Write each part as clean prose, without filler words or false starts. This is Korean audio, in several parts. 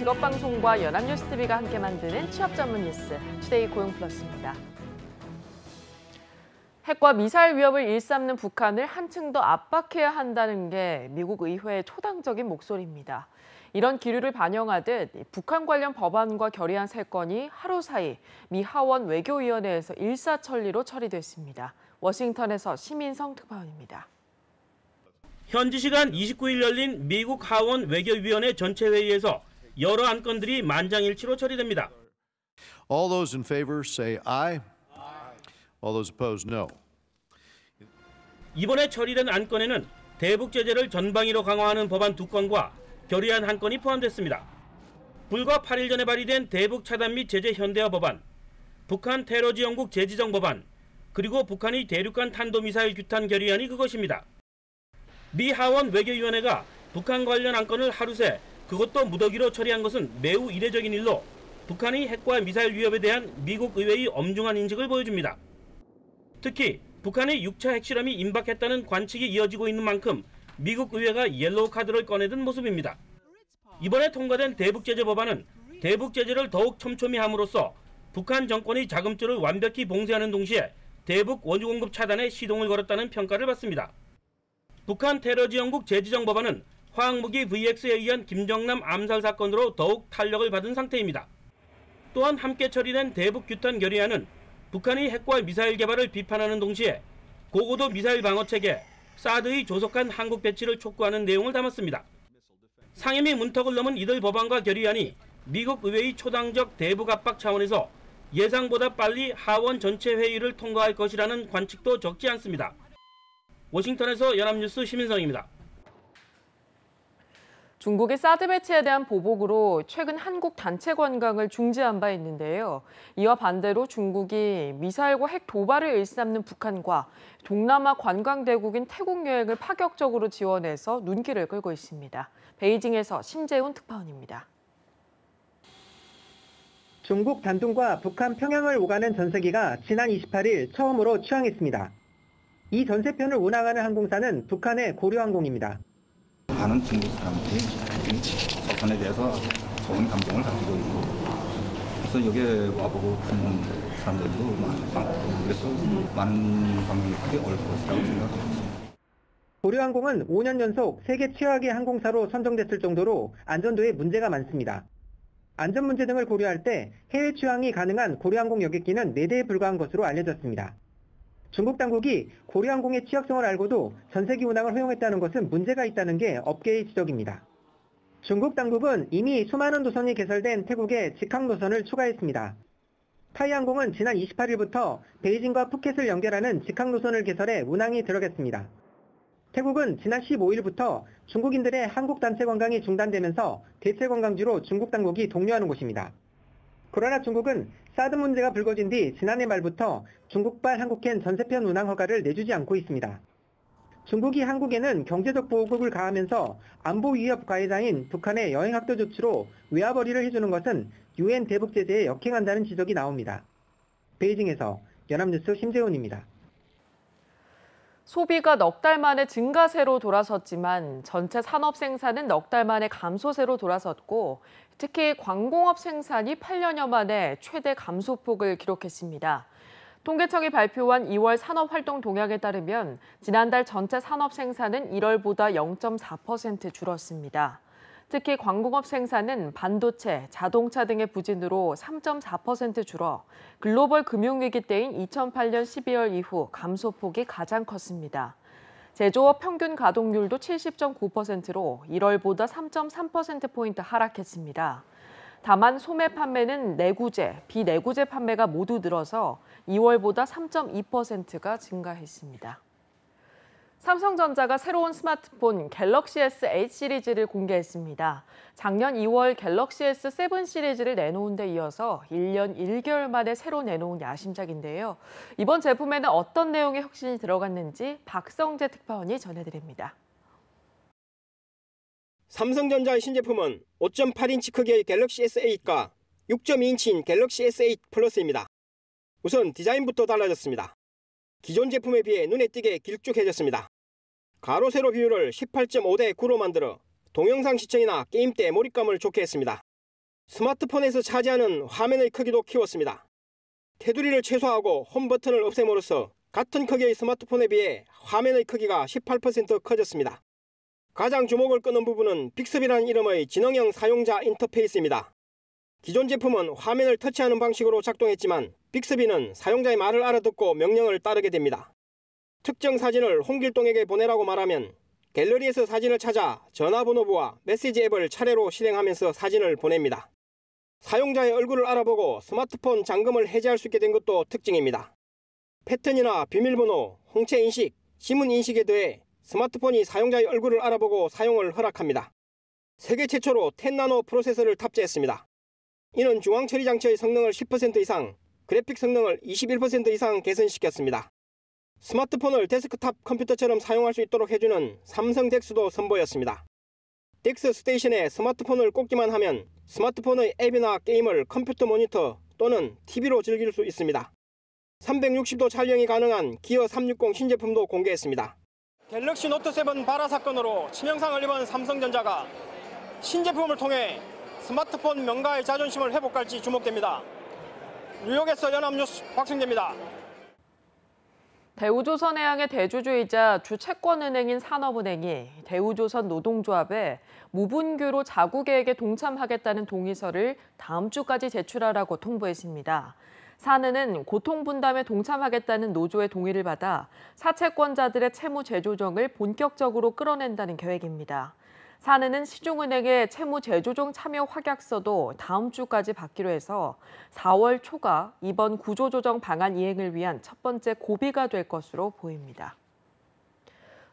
직업방송과 연합뉴스TV가 함께 만드는 취업 전문 뉴스, 투데이 고용플러스입니다. 핵과 미사일 위협을 일삼는 북한을 한층 더 압박해야 한다는 게 미국 의회의 초당적인 목소리입니다. 이런 기류를 반영하듯 북한 관련 법안과 결의안 3건이 하루 사이 미 하원 외교위원회에서 일사천리로 처리됐습니다. 워싱턴에서 심인성 특파원입니다. 현지 시간 29일 열린 미국 하원 외교위원회 전체 회의에서 여러 안건들이 만장일치로 처리됩니다. All those in favor say aye. All those opposed, no. 이번에 처리된 안건에는 대북 제재를 전방위로 강화하는 법안 2건과 결의안 1건이 포함됐습니다. 불과 8일 전에 발의된 대북 차단 및 제재 현대화 법안, 북한 테러 지원국 재지정 법안, 그리고 북한이 대륙간 탄도미사일 규탄 결의안이 그것입니다. 미 하원 외교위원회가 북한 관련 안건을 하루 새 그것도 무더기로 처리한 것은 매우 이례적인 일로 북한의 핵과 미사일 위협에 대한 미국 의회의 엄중한 인식을 보여줍니다. 특히 북한의 6차 핵실험이 임박했다는 관측이 이어지고 있는 만큼 미국 의회가 옐로우 카드를 꺼내든 모습입니다. 이번에 통과된 대북 제재 법안은 대북 제재를 더욱 촘촘히 함으로써 북한 정권의 자금줄을 완벽히 봉쇄하는 동시에 대북 원유 공급 차단에 시동을 걸었다는 평가를 받습니다. 북한 테러 지원국 재지정 법안은 화학무기 VX에 의한 김정남 암살 사건으로 더욱 탄력을 받은 상태입니다. 또한 함께 처리된 대북 규탄 결의안은 북한의 핵과 미사일 개발을 비판하는 동시에 고고도 미사일 방어체계, 사드의 조속한 한국 배치를 촉구하는 내용을 담았습니다. 상임위 문턱을 넘은 이들 법안과 결의안이 미국 의회의 초당적 대북 압박 차원에서 예상보다 빨리 하원 전체 회의를 통과할 것이라는 관측도 적지 않습니다. 워싱턴에서 연합뉴스 심인성입니다. 중국이 사드 배치에 대한 보복으로 최근 한국 단체 관광을 중지한 바 있는데요. 이와 반대로 중국이 미사일과 핵 도발을 일삼는 북한과 동남아 관광대국인 태국 여행을 파격적으로 지원해서 눈길을 끌고 있습니다. 베이징에서 심재훈 특파원입니다. 중국 단둥과 북한 평양을 오가는 전세기가 지난 28일 처음으로 취항했습니다. 이 전세편을 운항하는 항공사는 북한의 고려항공입니다. 많은 중국 사람들이 조선에 대해서 좋은 감정을 가지고 있고, 그래서 여기에 와보고 가는 사람들도 많고, 그래서 많은 관광객들이 올 것이라고 생각합니다. 고려항공은 5년 연속 세계 최악의 항공사로 선정됐을 정도로 안전도에 문제가 많습니다. 안전 문제 등을 고려할 때 해외 취항이 가능한 고려항공 여객기는 4대에 불과한 것으로 알려졌습니다. 중국 당국이 고려항공의 취약성을 알고도 전세기 운항을 허용했다는 것은 문제가 있다는 게 업계의 지적입니다. 중국 당국은 이미 수많은 노선이 개설된 태국에 직항 노선을 추가했습니다. 타이항공은 지난 28일부터 베이징과 푸켓을 연결하는 직항 노선을 개설해 운항이 들어갔습니다. 태국은 지난 15일부터 중국인들의 한국 단체 관광이 중단되면서 대체 관광지로 중국 당국이 독려하는 곳입니다. 그러나 중국은 사드 문제가 불거진 뒤 지난해 말부터 중국발 한국행 전세편 운항 허가를 내주지 않고 있습니다. 중국이 한국에는 경제적 보복을 가하면서 안보 위협 가해자인 북한의 여행학도 조치로 외화벌이를 해주는 것은 유엔 대북 제재에 역행한다는 지적이 나옵니다. 베이징에서 연합뉴스 심재훈입니다. 소비가 넉 달 만에 증가세로 돌아섰지만 전체 산업 생산은 넉 달 만에 감소세로 돌아섰고 특히 광공업 생산이 8년여 만에 최대 감소폭을 기록했습니다. 통계청이 발표한 2월 산업활동 동향에 따르면 지난달 전체 산업 생산은 1월보다 0.4% 줄었습니다. 특히 광공업 생산은 반도체, 자동차 등의 부진으로 3.4% 줄어 글로벌 금융위기 때인 2008년 12월 이후 감소폭이 가장 컸습니다. 제조업 평균 가동률도 70.9%로 1월보다 3.3%포인트 하락했습니다. 다만 소매 판매는 내구재, 비내구재 판매가 모두 늘어서 2월보다 3.2%가 증가했습니다. 삼성전자가 새로운 스마트폰 갤럭시 S8 시리즈를 공개했습니다. 작년 2월 갤럭시 S7 시리즈를 내놓은 데 이어서 1년 1개월 만에 새로 내놓은 야심작인데요. 이번 제품에는 어떤 내용의 혁신이 들어갔는지 박성재 특파원이 전해드립니다. 삼성전자의 신제품은 5.8인치 크기의 갤럭시 S8과 6.2인치인 갤럭시 S8 플러스입니다. 우선 디자인부터 달라졌습니다. 기존 제품에 비해 눈에 띄게 길쭉해졌습니다. 가로 세로 비율을 18.5대 9로 만들어 동영상 시청이나 게임 때 몰입감을 좋게 했습니다. 스마트폰에서 차지하는 화면의 크기도 키웠습니다. 테두리를 최소화하고 홈 버튼을 없앰으로써 같은 크기의 스마트폰에 비해 화면의 크기가 18% 커졌습니다. 가장 주목을 끄는 부분은 빅스비라는 이름의 지능형 사용자 인터페이스입니다. 기존 제품은 화면을 터치하는 방식으로 작동했지만 빅스비는 사용자의 말을 알아듣고 명령을 따르게 됩니다. 특정 사진을 홍길동에게 보내라고 말하면 갤러리에서 사진을 찾아 전화번호부와 메시지 앱을 차례로 실행하면서 사진을 보냅니다. 사용자의 얼굴을 알아보고 스마트폰 잠금을 해제할 수 있게 된 것도 특징입니다. 패턴이나 비밀번호, 홍채 인식, 지문 인식에 더해 스마트폰이 사용자의 얼굴을 알아보고 사용을 허락합니다. 세계 최초로 10나노 프로세서를 탑재했습니다. 이는 중앙 처리 장치의 성능을 10% 이상, 그래픽 성능을 21% 이상 개선시켰습니다. 스마트폰을 데스크탑 컴퓨터처럼 사용할 수 있도록 해주는 삼성 덱스도 선보였습니다. 덱스 스테이션에 스마트폰을 꽂기만 하면 스마트폰의 앱이나 게임을 컴퓨터 모니터 또는 TV로 즐길 수 있습니다. 360도 촬영이 가능한 기어 360 신제품도 공개했습니다. 갤럭시 노트 7 발화 사건으로 치명상을 입은 삼성전자가 신제품을 통해 스마트폰 명가의 자존심을 회복할지 주목됩니다. 뉴욕에서 연합뉴스 박승재입니다. 대우조선해양의 대주주이자 주채권은행인 산업은행이 대우조선 노동조합에 무분규로 자구계획에 동참하겠다는 동의서를 다음 주까지 제출하라고 통보했습니다. 산은은 고통분담에 동참하겠다는 노조의 동의를 받아 사채권자들의 채무 재조정을 본격적으로 끌어낸다는 계획입니다. 산은은 시중은행의 채무 재조정 참여 확약서도 다음 주까지 받기로 해서 4월 초가 이번 구조조정 방안 이행을 위한 첫 번째 고비가 될 것으로 보입니다.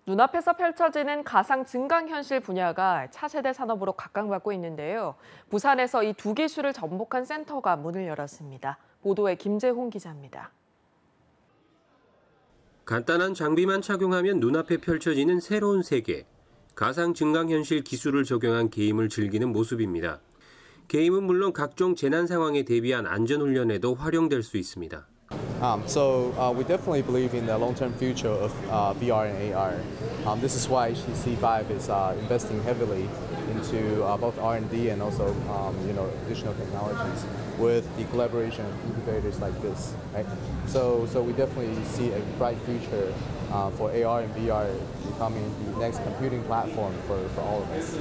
눈앞에서 펼쳐지는 가상 증강현실 분야가 차세대 산업으로 각광받고 있는데요. 부산에서 이 두 기술을 접목한 센터가 문을 열었습니다. 보도에 김재홍 기자입니다. 간단한 장비만 착용하면 눈앞에 펼쳐지는 새로운 세계. 가상 증강현실 기술을 적용한 게임을 즐기는 모습입니다. 게임은 물론 각종 재난 상황에 대비한 안전훈련에도 활용될 수 있습니다. We definitely believe in the long-term future of VR and AR. This is why HTC5 is investing heavily into both R&D and also additional technologies with the collaboration of incubators like this. Right? So we definitely see a bright future for AR and VR becoming the next computing platform for all of us.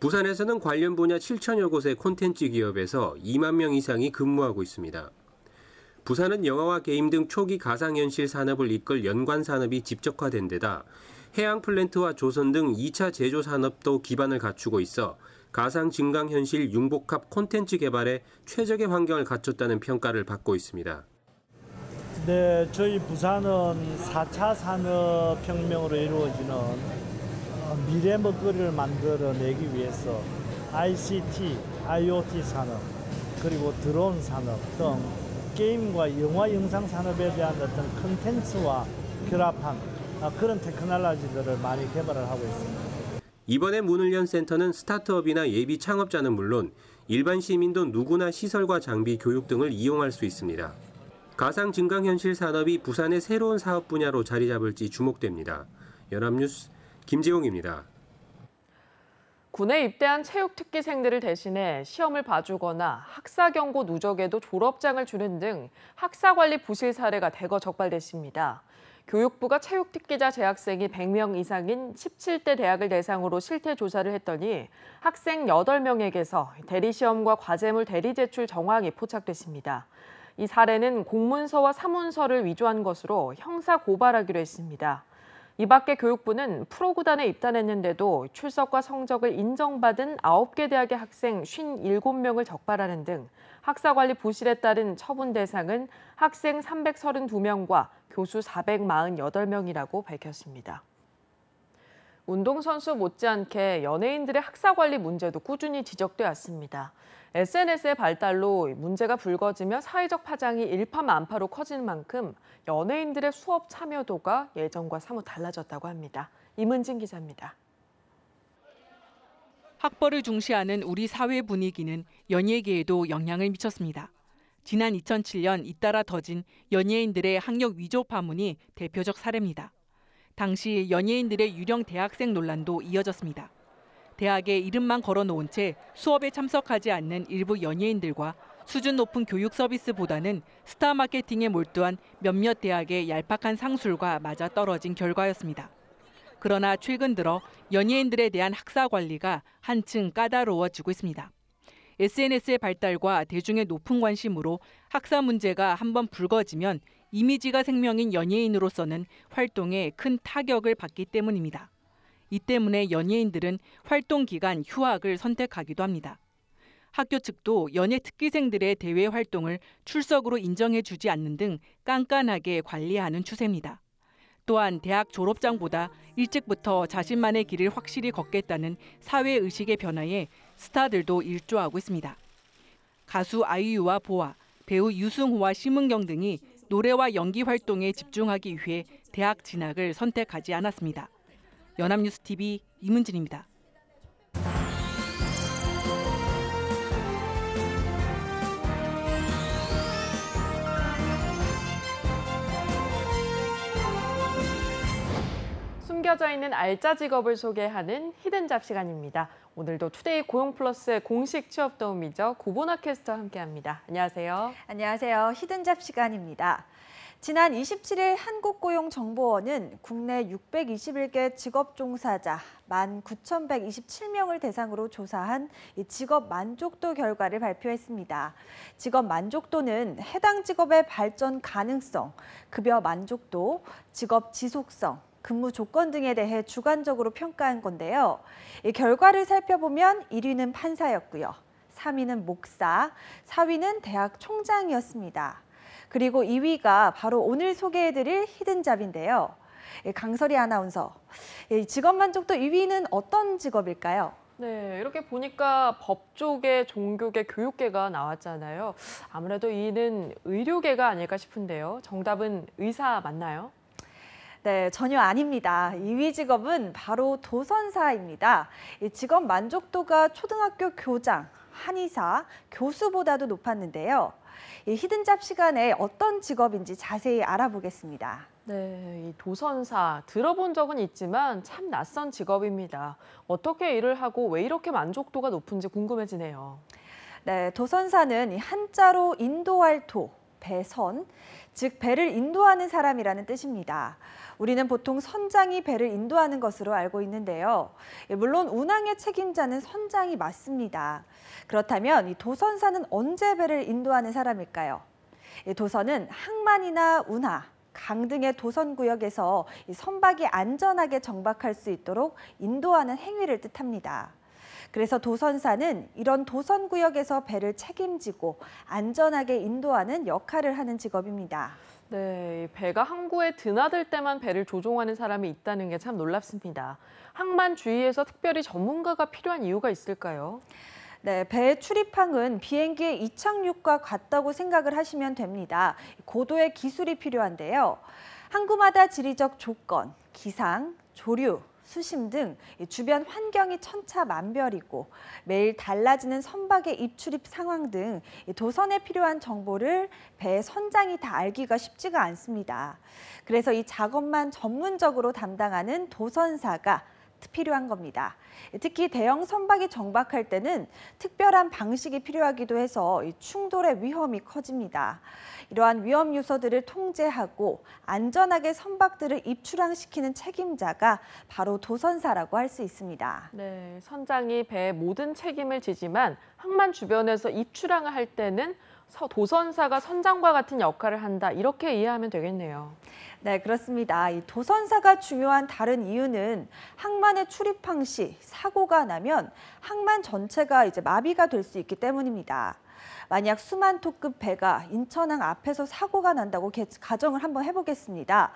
부산에서는 관련 분야 7천여 곳의 콘텐츠 기업에서 2만 명 이상이 근무하고 있습니다. 부산은 영화와 게임 등 초기 가상현실 산업을 이끌 연관 산업이 집적화된 데다 해양 플랜트와 조선 등 2차 제조 산업도 기반을 갖추고 있어 가상 증강현실 융복합 콘텐츠 개발에 최적의 환경을 갖췄다는 평가를 받고 있습니다. 네, 저희 부산은 4차 산업혁명으로 이루어지는 미래 먹거리를 만들어내기 위해서 ICT, IoT 산업, 그리고 드론 산업 등 게임과 영화 영상 산업에 대한 어떤 콘텐츠와 결합한 그런 테크놀로지들을 많이 개발을 하고 있습니다. 이번에 문을 연 센터는 스타트업이나 예비 창업자는 물론 일반 시민도 누구나 시설과 장비, 교육 등을 이용할 수 있습니다. 가상 증강현실 산업이 부산의 새로운 사업 분야로 자리 잡을지 주목됩니다. 연합뉴스 김재홍입니다. 군에 입대한 체육특기생들을 대신해 시험을 봐주거나 학사경고 누적에도 졸업장을 주는 등 학사관리 부실 사례가 대거 적발됐습니다. 교육부가 체육특기자 재학생이 100명 이상인 17대 대학을 대상으로 실태 조사를 했더니 학생 8명에게서 대리시험과 과제물 대리 제출 정황이 포착됐습니다. 이 사례는 공문서와 사문서를 위조한 것으로 형사 고발하기로 했습니다. 이 밖에 교육부는 프로구단에 입단했는데도 출석과 성적을 인정받은 9개 대학의 학생 57명을 적발하는 등 학사관리 부실에 따른 처분 대상은 학생 332명과 교수 448명이라고 밝혔습니다. 운동선수 못지않게 연예인들의 학사관리 문제도 꾸준히 지적돼 왔습니다. SNS의 발달로 문제가 불거지며 사회적 파장이 일파만파로 커지는 만큼 연예인들의 수업 참여도가 예전과 사뭇 달라졌다고 합니다. 임은진 기자입니다. 학벌을 중시하는 우리 사회 분위기는 연예계에도 영향을 미쳤습니다. 지난 2007년 잇따라 터진 연예인들의 학력 위조 파문이 대표적 사례입니다. 당시 연예인들의 유령 대학생 논란도 이어졌습니다. 대학에 이름만 걸어놓은 채 수업에 참석하지 않는 일부 연예인들과 수준 높은 교육 서비스보다는 스타 마케팅에 몰두한 몇몇 대학의 얄팍한 상술과 맞아떨어진 결과였습니다. 그러나 최근 들어 연예인들에 대한 학사 관리가 한층 까다로워지고 있습니다. SNS의 발달과 대중의 높은 관심으로 학사 문제가 한번 불거지면 이미지가 생명인 연예인으로서는 활동에 큰 타격을 받기 때문입니다. 이 때문에 연예인들은 활동 기간 휴학을 선택하기도 합니다. 학교 측도 연예 특기생들의 대외 활동을 출석으로 인정해주지 않는 등 깐깐하게 관리하는 추세입니다. 또한 대학 졸업장보다 일찍부터 자신만의 길을 확실히 걷겠다는 사회의식의 변화에 스타들도 일조하고 있습니다. 가수 아이유와 보아, 배우 유승호와 심은경 등이 노래와 연기 활동에 집중하기 위해 대학 진학을 선택하지 않았습니다. 연합뉴스TV 이문진입니다. 숨겨져 있는 알짜 직업을 소개하는 히든잡 시간입니다. 오늘도 투데이 고용플러스의 공식 취업 도우미죠. 고보나 캐스터와 함께합니다. 안녕하세요. 안녕하세요. 히든잡 시간입니다. 지난 27일 한국고용정보원은 국내 621개 직업 종사자 19,127명을 대상으로 조사한 직업 만족도 결과를 발표했습니다. 직업 만족도는 해당 직업의 발전 가능성, 급여 만족도, 직업 지속성, 근무 조건 등에 대해 주관적으로 평가한 건데요. 이 결과를 살펴보면 1위는 판사였고요. 3위는 목사, 4위는 대학 총장이었습니다. 그리고 2위가 바로 오늘 소개해드릴 히든잡인데요. 강설이 아나운서, 직업 만족도 2위는 어떤 직업일까요? 네, 이렇게 보니까 법조계, 종교계, 교육계가 나왔잖아요. 아무래도 2위는 의료계가 아닐까 싶은데요. 정답은 의사 맞나요? 네, 전혀 아닙니다. 2위 직업은 바로 도선사입니다. 이 직업 만족도가 초등학교 교장, 한의사, 교수보다도 높았는데요. 이 히든잡 시간에 어떤 직업인지 자세히 알아보겠습니다. 네, 이 도선사 들어본 적은 있지만 참 낯선 직업입니다. 어떻게 일을 하고 왜 이렇게 만족도가 높은지 궁금해지네요. 네, 도선사는 이 한자로 인도할 도, 배선, 즉 배를 인도하는 사람이라는 뜻입니다. 우리는 보통 선장이 배를 인도하는 것으로 알고 있는데요. 물론 운항의 책임자는 선장이 맞습니다. 그렇다면 이 도선사는 언제 배를 인도하는 사람일까요? 도선은 항만이나 운하, 강 등의 도선구역에서 선박이 안전하게 정박할 수 있도록 인도하는 행위를 뜻합니다. 그래서 도선사는 이런 도선구역에서 배를 책임지고 안전하게 인도하는 역할을 하는 직업입니다. 네, 배가 항구에 드나들 때만 배를 조종하는 사람이 있다는 게 참 놀랍습니다. 항만 주위에서 특별히 전문가가 필요한 이유가 있을까요? 네, 배의 출입항은 비행기의 이착륙과 같다고 생각을 하시면 됩니다. 고도의 기술이 필요한데요. 항구마다 지리적 조건, 기상, 조류, 수심 등 주변 환경이 천차만별이고 매일 달라지는 선박의 입출입 상황 등 도선에 필요한 정보를 배 선장이 다 알기가 쉽지가 않습니다. 그래서 이 작업만 전문적으로 담당하는 도선사가 필요한 겁니다. 특히 대형 선박이 정박할 때는 특별한 방식이 필요하기도 해서 충돌의 위험이 커집니다. 이러한 위험 요소들을 통제하고 안전하게 선박들을 입출항시키는 책임자가 바로 도선사라고 할 수 있습니다. 네, 선장이 배의 모든 책임을 지지만 항만 주변에서 입출항을 할 때는 도선사가 선장과 같은 역할을 한다, 이렇게 이해하면 되겠네요. 네, 그렇습니다. 이 도선사가 중요한 다른 이유는 항만에 출입항 시 사고가 나면 항만 전체가 마비가 될 수 있기 때문입니다. 만약 수만토급 배가 인천항 앞에서 사고가 난다고 가정을 한번 해보겠습니다.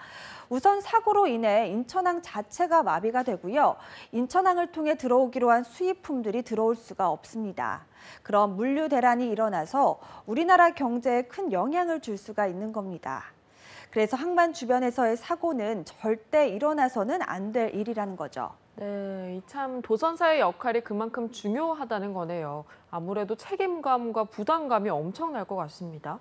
우선 사고로 인해 인천항 자체가 마비가 되고요. 인천항을 통해 들어오기로 한 수입품들이 들어올 수가 없습니다. 그럼 물류 대란이 일어나서 우리나라 경제에 큰 영향을 줄 수가 있는 겁니다. 그래서 항만 주변에서의 사고는 절대 일어나서는 안 될 일이라는 거죠. 네, 참 도선사의 역할이 그만큼 중요하다는 거네요. 아무래도 책임감과 부담감이 엄청날 것 같습니다.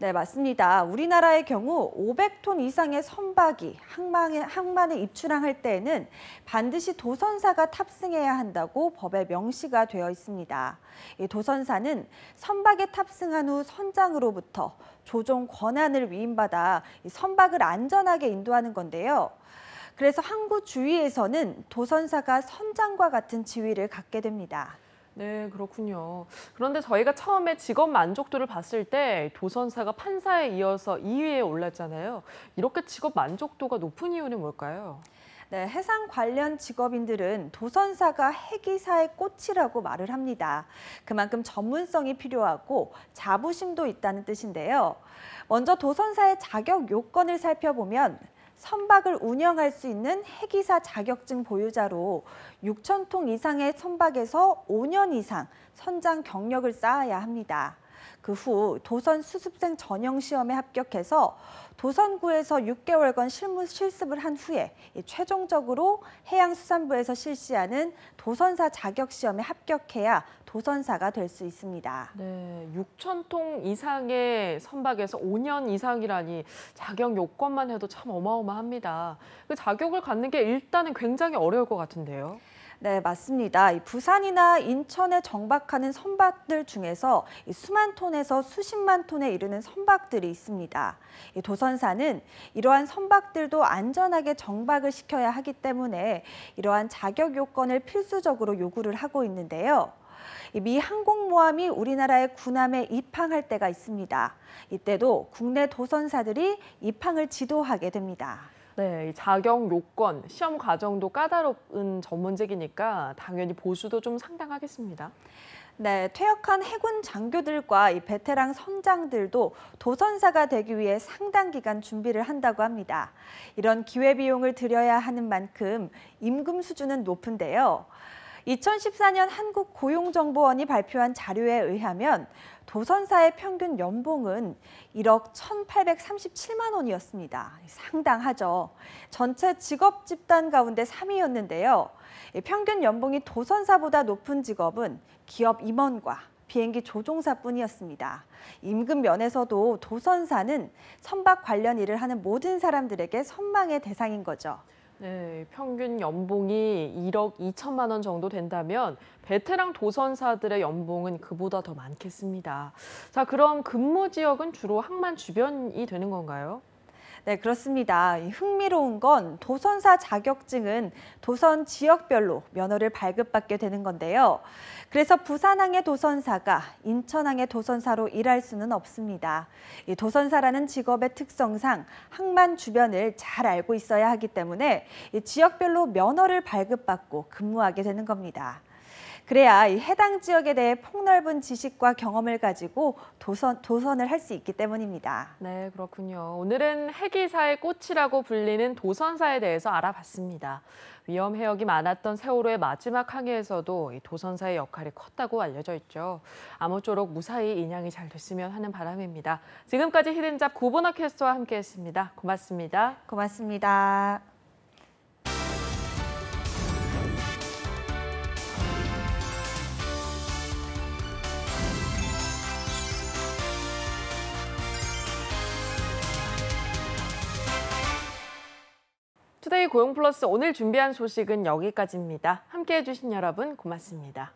네, 맞습니다. 우리나라의 경우 500톤 이상의 선박이 항만에 입출항할 때에는 반드시 도선사가 탑승해야 한다고 법에 명시가 되어 있습니다. 이 도선사는 선박에 탑승한 후 선장으로부터 조종 권한을 위임받아 이 선박을 안전하게 인도하는 건데요. 그래서 항구 주위에서는 도선사가 선장과 같은 지위를 갖게 됩니다. 네, 그렇군요. 그런데 저희가 처음에 직업 만족도를 봤을 때 도선사가 판사에 이어서 2위에 올랐잖아요. 이렇게 직업 만족도가 높은 이유는 뭘까요? 네, 해상 관련 직업인들은 도선사가 해기사의 꽃이라고 말을 합니다. 그만큼 전문성이 필요하고 자부심도 있다는 뜻인데요. 먼저 도선사의 자격 요건을 살펴보면 선박을 운영할 수 있는 해기사 자격증 보유자로 6,000톤 이상의 선박에서 5년 이상 선장 경력을 쌓아야 합니다. 그 후 도선 수습생 전형 시험에 합격해서 도선구에서 6개월간 실습을 한 후에 최종적으로 해양수산부에서 실시하는 도선사 자격 시험에 합격해야 도선사가 될 수 있습니다. 네, 6,000톤 이상의 선박에서 5년 이상이라니 자격 요건만 해도 참 어마어마합니다. 그 자격을 갖는 게 일단은 굉장히 어려울 것 같은데요. 네, 맞습니다. 부산이나 인천에 정박하는 선박들 중에서 수만 톤에서 수십만 톤에 이르는 선박들이 있습니다. 도선사는 이러한 선박들도 안전하게 정박을 시켜야 하기 때문에 이러한 자격 요건을 필수적으로 요구를 하고 있는데요. 미 항공모함이 우리나라의 군함에 입항할 때가 있습니다. 이때도 국내 도선사들이 입항을 지도하게 됩니다. 네, 이 자격 요건, 시험 과정도 까다로운 전문직이니까 당연히 보수도 좀 상당하겠습니다. 네, 퇴역한 해군 장교들과 이 베테랑 선장들도 도선사가 되기 위해 상당 기간 준비를 한다고 합니다. 이런 기회비용을 들여야 하는 만큼 임금 수준은 높은데요. 2014년 한국고용정보원이 발표한 자료에 의하면 도선사의 평균 연봉은 1억 1,837만 원이었습니다. 상당하죠. 전체 직업 집단 가운데 3위였는데요. 평균 연봉이 도선사보다 높은 직업은 기업 임원과 비행기 조종사뿐이었습니다. 임금 면에서도 도선사는 선박 관련 일을 하는 모든 사람들에게 선망의 대상인 거죠. 네, 평균 연봉이 1억 2천만 원 정도 된다면 베테랑 도선사들의 연봉은 그보다 더 많겠습니다. 자, 그럼 근무 지역은 주로 항만 주변이 되는 건가요? 네, 그렇습니다. 흥미로운 건 도선사 자격증은 도선 지역별로 면허를 발급받게 되는 건데요. 그래서 부산항의 도선사가 인천항의 도선사로 일할 수는 없습니다. 이 도선사라는 직업의 특성상 항만 주변을 잘 알고 있어야 하기 때문에 이 지역별로 면허를 발급받고 근무하게 되는 겁니다. 그래야 이 해당 지역에 대해 폭넓은 지식과 경험을 가지고 도선을 할 수 있기 때문입니다. 네, 그렇군요. 오늘은 해기사의 꽃이라고 불리는 도선사에 대해서 알아봤습니다. 위험 해역이 많았던 세월호의 마지막 항해에서도 이 도선사의 역할이 컸다고 알려져 있죠. 아무쪼록 무사히 인양이 잘 됐으면 하는 바람입니다. 지금까지 히든잡 구본아 캐스터와 함께했습니다. 고맙습니다. 고맙습니다. 투데이 고용플러스 오늘 준비한 소식은 여기까지입니다. 함께해 주신 여러분 고맙습니다.